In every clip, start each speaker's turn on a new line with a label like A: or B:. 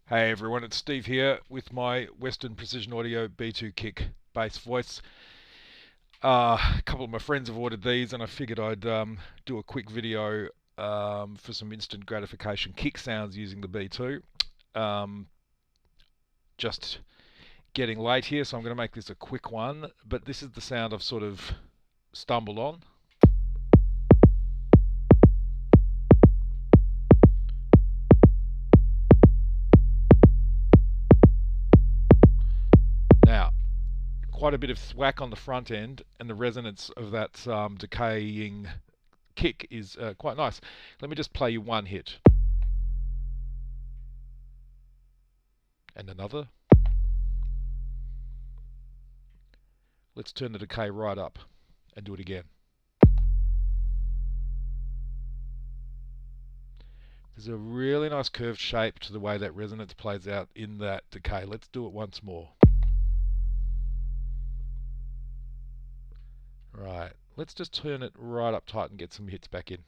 A: Hey everyone, it's Steve here with my Weston Precision Audio B2 Kick bass voice. A couple of my friends have ordered these, and I figured I'd do a quick video for some instant gratification kick sounds using the B2. Um, just getting late here, so I'm going to make this a quick one, but this is the sound I've sort of stumbled on. Now, quite a bit of thwack on the front end, and the resonance of that decaying kick is quite nice. Let me just play you one hit. And another. Let's turn the decay right up and do it again. There's a really nice curved shape to the way that resonance plays out in that decay. Let's do it once more. Right, let's just turn it right up tight and get some hits back in.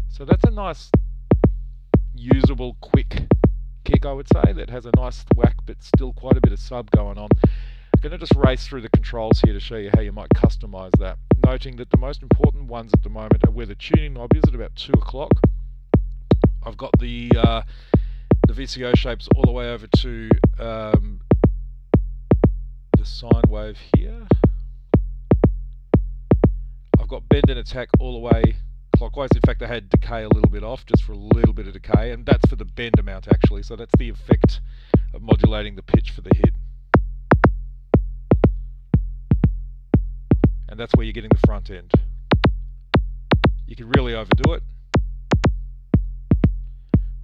A: So that's a nice, usable, quick kick, I would say, that has a nice thwack but still quite a bit of sub going on. I'm going to just race through the controls here to show you how you might customize that, noting that the most important ones at the moment are where the tuning knob is at about 2 o'clock. I've got the VCO shapes all the way over to the sine wave here. I've got bend and attack all the way clockwise. In fact, I had decay a little bit off just for a little bit of decay, and that's for the bend amount actually, so that's the effect of modulating the pitch for the hit. And that's where you're getting the front end. You can really overdo it,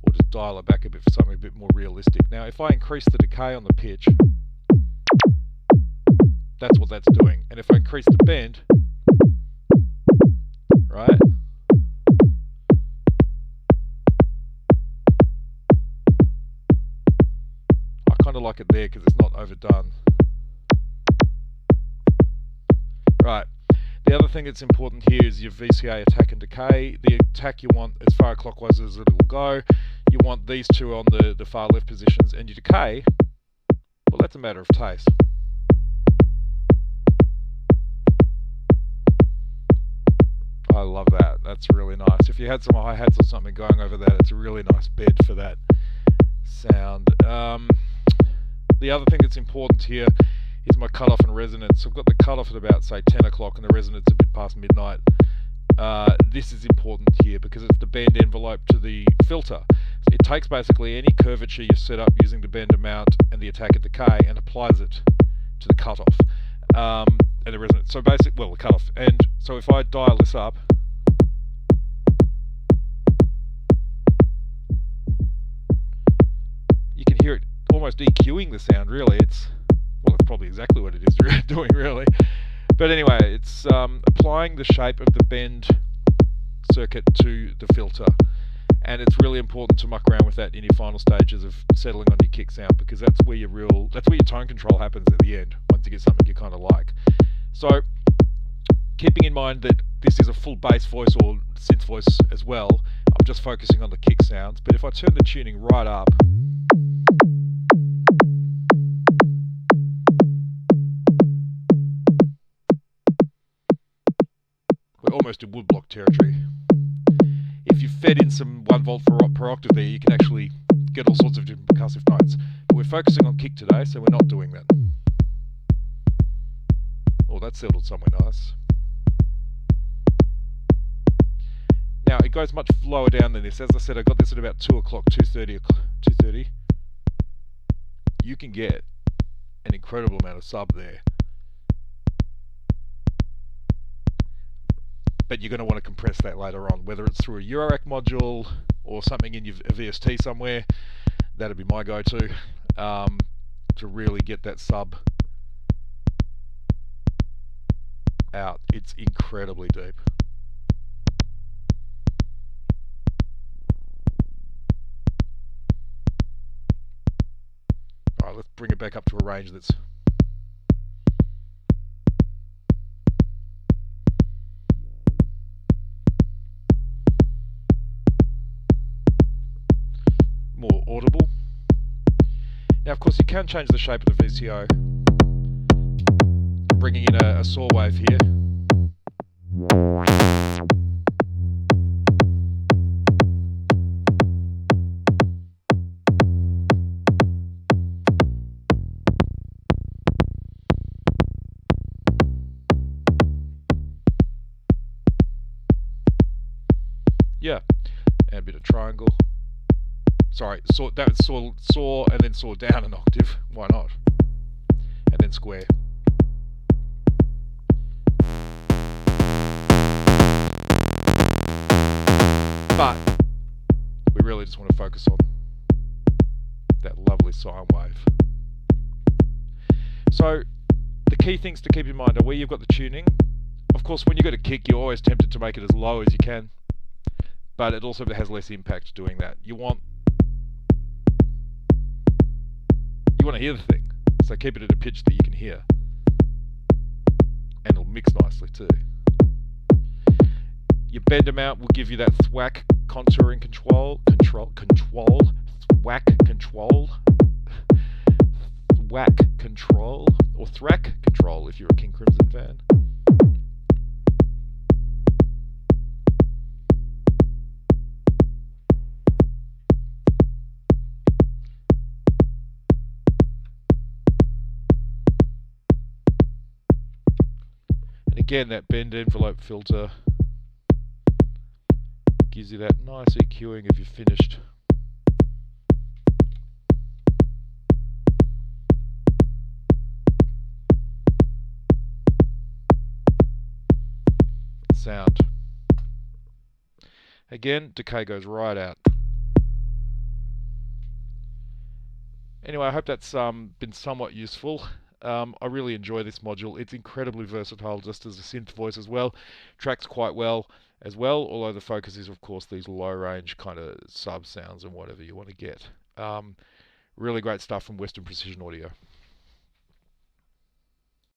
A: or just dial it back a bit for something a bit more realistic. Now, if I increase the decay on the pitch, that's what that's doing. And if I increase the bend, right, I kind of like it there because it's not overdone. Right. The other thing that's important here is your VCA attack and decay. The attack you want as far clockwise as it will go. You want these two on the far left positions, and your decay, well, that's a matter of taste. I love that. That's really nice. If you had some hi-hats or something going over that, it's a really nice bed for that sound. The other thing that's important here is my cutoff and resonance. I've got the cutoff at about, say, 10 o'clock and the resonance a bit past midnight. This is important here because it's the bend envelope to the filter. It takes basically any curvature you set up using the bend amount and the attack and decay and applies it to the cutoff and the resonance. So basically, well, the cutoff. And so if I dial this up, you can hear it almost EQing the sound, really. Well, that's probably exactly what it is doing, really. But anyway, it's applying the shape of the bend circuit to the filter. And it's really important to muck around with that in your final stages of settling on your kick sound, because that's where your tone control happens at the end, once you get something you kind of like. So, keeping in mind that this is a full bass voice or synth voice as well, I'm just focusing on the kick sounds. But if I turn the tuning right up, we're almost in woodblock territory. If you fed in some 1 volt per octave there, you can actually get all sorts of different percussive notes. But we're focusing on kick today, so we're not doing that. Oh, that settled somewhere nice. Now, it goes much lower down than this. As I said, I got this at about 2 o'clock, 2:30. You can get an incredible amount of sub there. But you're going to want to compress that later on, whether it's through a Eurorack module or something in your VST somewhere. That'd be my go-to, to really get that sub out. It's incredibly deep. Alright, let's bring it back up to a range that's more audible. Now, of course, you can change the shape of the VCO, bringing in a saw wave here. Yeah, and a bit of triangle. Sorry, saw and then saw down an octave. Why not? And then square. But we really just want to focus on that lovely sine wave. So the key things to keep in mind are where you've got the tuning. Of course, when you've got a kick, you're always tempted to make it as low as you can, but it also has less impact doing that. You want to hear the thing, so keep it at a pitch that you can hear, and it'll mix nicely too. Your bend amount will give you that thwack contouring control, thwack control, or thrack control if you're a King Crimson fan. And again, that bend envelope filter gives you that nice EQing if you're finished. Sound. Again, decay goes right out. Anyway, I hope that's been somewhat useful. I really enjoy this module. It's incredibly versatile just as a synth voice as well. Tracks quite well as well, although the focus is of course these low range kind of sub sounds and whatever you want to get. Really great stuff from Weston Precision Audio.